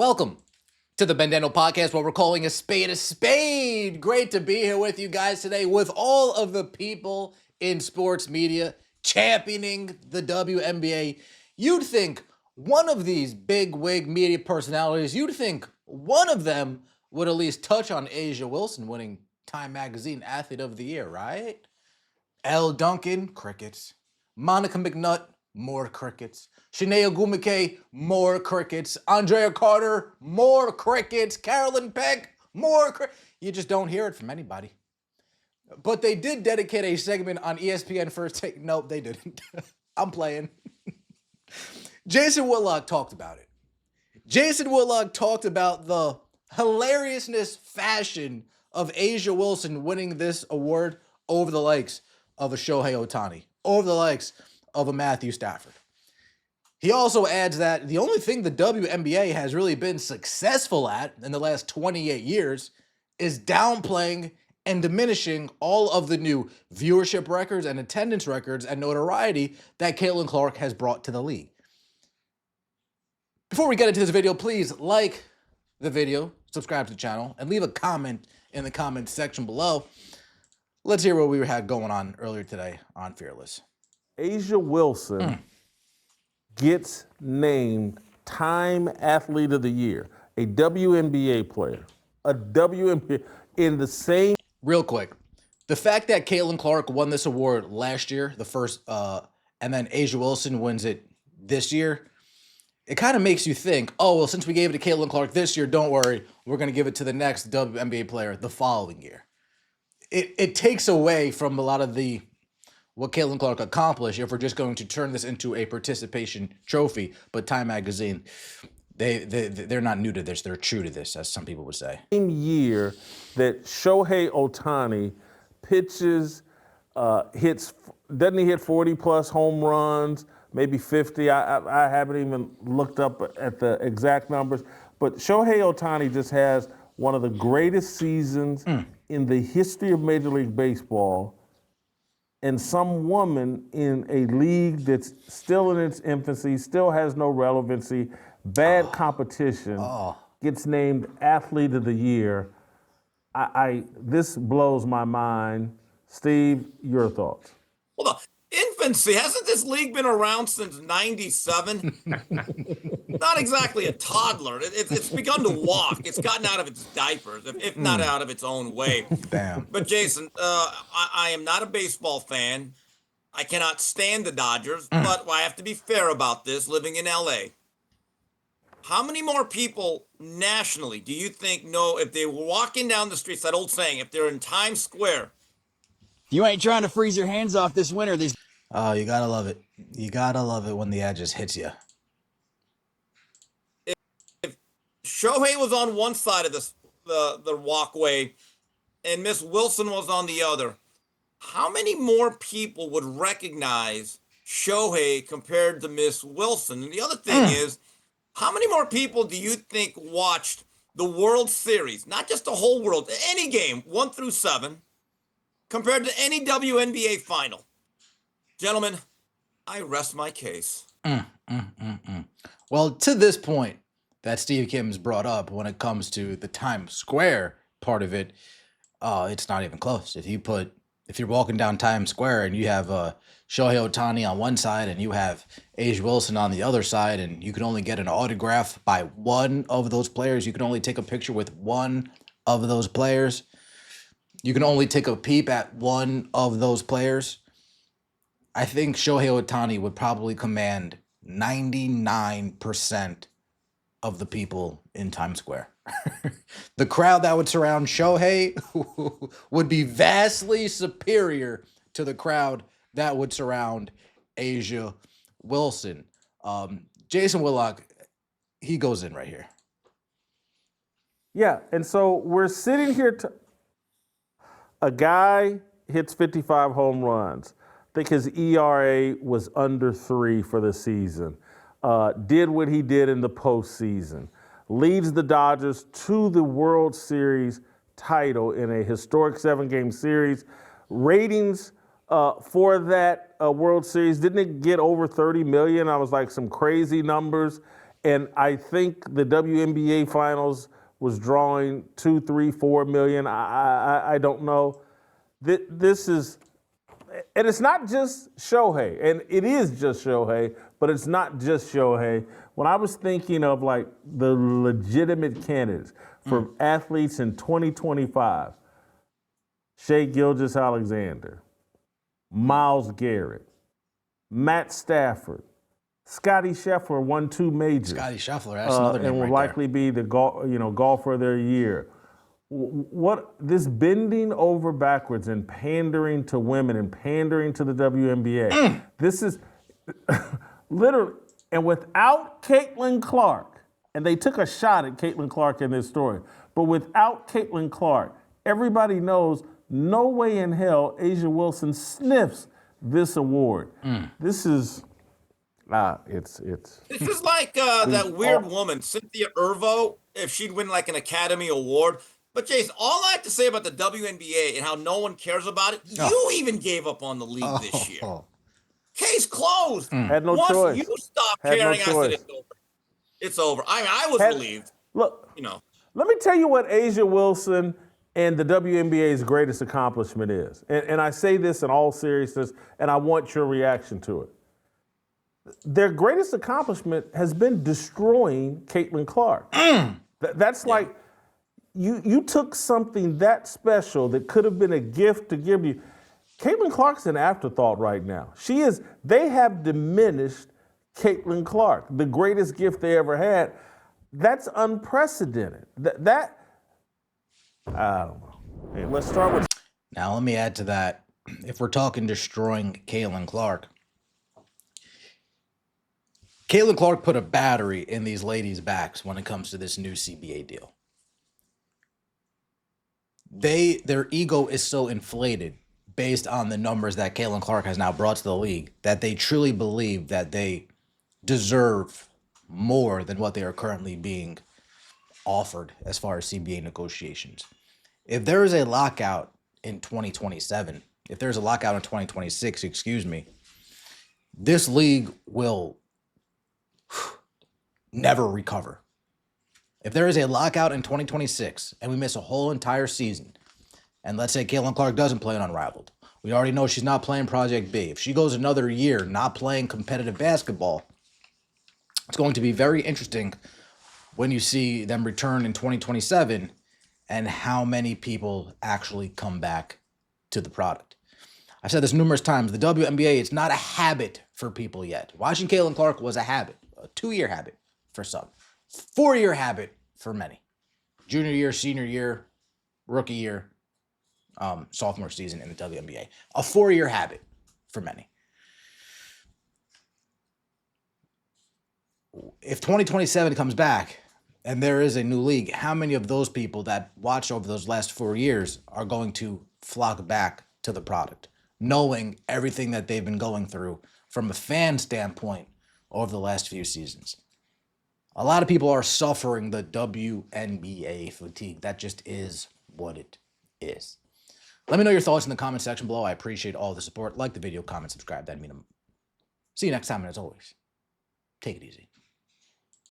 Welcome to the Bendendo Podcast, where we're calling a spade a spade. Great to be here with you guys today with all of the people in sports media championing the WNBA. You'd think one of these big wig media personalities, you'd think one of them would at least touch on A'ja Wilson winning Time Magazine Athlete of the Year, right? Elle Duncan, crickets. Monica McNutt, more crickets. Shanae Ogwumike, more crickets. Andrea Carter, more crickets. Carolyn Peck, more crickets. You just don't hear it from anybody. But they did dedicate a segment on ESPN First Take. Nope, they didn't. I'm playing. Jason Whitlock talked about it. Jason Whitlock talked about the hilariousness fashion of A'ja Wilson winning this award over the likes of a Shohei Ohtani, over the likes of a Matthew Stafford. He also adds that the only thing the WNBA has really been successful at in the last 28 years is downplaying and diminishing all of the new viewership records and attendance records and notoriety that Caitlin Clark has brought to the league. Before we get into this video, please like the video, subscribe to the channel, and leave a comment in the comments section below. Let's hear what we had going on earlier today on Fearless. A'ja Wilson gets named Time Athlete of the Year, a WNBA player, a WNBA in the same. Real quick, the fact that Caitlin Clark won this award last year, the first, and then A'ja Wilson wins it this year, it kind of makes you think, oh, well, since we gave it to Caitlin Clark this year, don't worry, we're going to give it to the next WNBA player the following year. It takes away from a lot of what Caitlin Clark accomplished if we're just going to turn this into a participation trophy. But Time Magazine, they're not new to this. They're true to this, as some people would say. Same year that Shohei Ohtani pitches, doesn't he hit 40-plus home runs, maybe 50? I haven't even looked up at the exact numbers. But Shohei Ohtani just has one of the greatest seasons in the history of Major League Baseball, and some woman in a league that's still in its infancy, still has no relevancy, bad competition, gets named Athlete of the Year. This blows my mind. Steve, your thoughts? Hold on. Infancy, hasn't this league been around since 97? Not exactly a toddler. It's begun to walk. It's gotten out of its diapers, if not out of its own way. Damn. But Jason, I am not a baseball fan. I cannot stand the Dodgers, but I have to be fair about this, living in LA. How many more people nationally do you think know if they were walking down the streets, that old saying, if they're in Times Square? You ain't trying to freeze your hands off this winter. Oh, you gotta love it. You gotta love it when the ad just hits you. If Shohei was on one side of the walkway and Miss Wilson was on the other, how many more people would recognize Shohei compared to Miss Wilson? And the other thing is, how many more people do you think watched the World Series, not just the whole world, any game, 1 through 7, compared to any WNBA final? Gentlemen, I rest my case. Well, to this point that Steve Kim's brought up when it comes to the Times Square part of it, it's not even close. If you're walking down Times Square and you have Shohei Ohtani on one side and you have A'ja Wilson on the other side, and you can only get an autograph by one of those players, you can only take a picture with one of those players, you can only take a peep at one of those players, I think Shohei Ohtani would probably command 99% of the people in Times Square. The crowd that would surround Shohei would be vastly superior to the crowd that would surround A'ja Wilson. Jason Whitlock, he goes in right here. Yeah, and so we're sitting here. A guy hits 55 home runs. I think his ERA was under 3 for the season. Did what he did in the postseason. Leads the Dodgers to the World Series title in a historic 7-game series. Ratings for that World Series, didn't it get over 30 million? I was like some crazy numbers. And I think the WNBA finals was drawing 2, 3, 4 million. I don't know. This is, and it's not just Shohei, and it is just Shohei, but it's not just Shohei. When I was thinking of like the legitimate candidates for athletes in 2025, Shai Gilgeous-Alexander, Myles Garrett, Matt Stafford, Scotty Scheffler won 2 majors. Scotty Scheffler, that's another name and will right likely be the golfer of their year. What this bending over backwards and pandering to women and pandering to the WNBA. This is literally, and without Caitlin Clark, and they took a shot at Caitlin Clark in this story, but without Caitlin Clark, everybody knows no way in hell A'ja Wilson sniffs this award. This is, it's. This is like that weird woman, Cynthia Erivo, if she'd win like an Academy Award. But Jason, all I have to say about the WNBA and how no one cares about it, you even gave up on the league this year. Case closed. Had no Once choice. you stopped Had no caring, I said choice. it's over. It's over. I mean, I was relieved. Look, You know, let me tell you what A'ja Wilson and the WNBA's greatest accomplishment is. And I say this in all seriousness, and I want your reaction to it. Their greatest accomplishment has been destroying Caitlin Clark. That's like, you took something that special that could have been a gift to give you. Caitlin Clark's an afterthought right now. They have diminished Caitlin Clark, the greatest gift they ever had. That's unprecedented. I don't know. Hey, let's start with. Now, let me add to that. If we're talking destroying Caitlin Clark put a battery in these ladies' backs when it comes to this new CBA deal. Their ego is so inflated based on the numbers that Caitlin Clark has now brought to the league that they truly believe that they deserve more than what they are currently being offered as far as CBA negotiations. If there is a lockout in 2027, if there's a lockout in 2026, this league will never recover. If there is a lockout in 2026 and we miss a whole entire season, and let's say Caitlin Clark doesn't play an Unrivaled, we already know she's not playing Project B. If she goes another year not playing competitive basketball, it's going to be very interesting when you see them return in 2027 and how many people actually come back to the product. I've said this numerous times. The WNBA, it's not a habit for people yet. Watching Caitlin Clark was a habit, a 2-year habit for some, 4-year habit for many. Junior year, senior year, rookie year, sophomore season in the WNBA. A 4-year habit for many. If 2027 comes back and there is a new league, how many of those people that watched over those last 4 years are going to flock back to the product, knowing everything that they've been going through from a fan standpoint over the last few seasons? A lot of people are suffering the WNBA fatigue. That just is what it is. Let me know your thoughts in the comment section below. I appreciate all the support. Like the video, comment, subscribe. That'd mean see you next time, and as always, take it easy.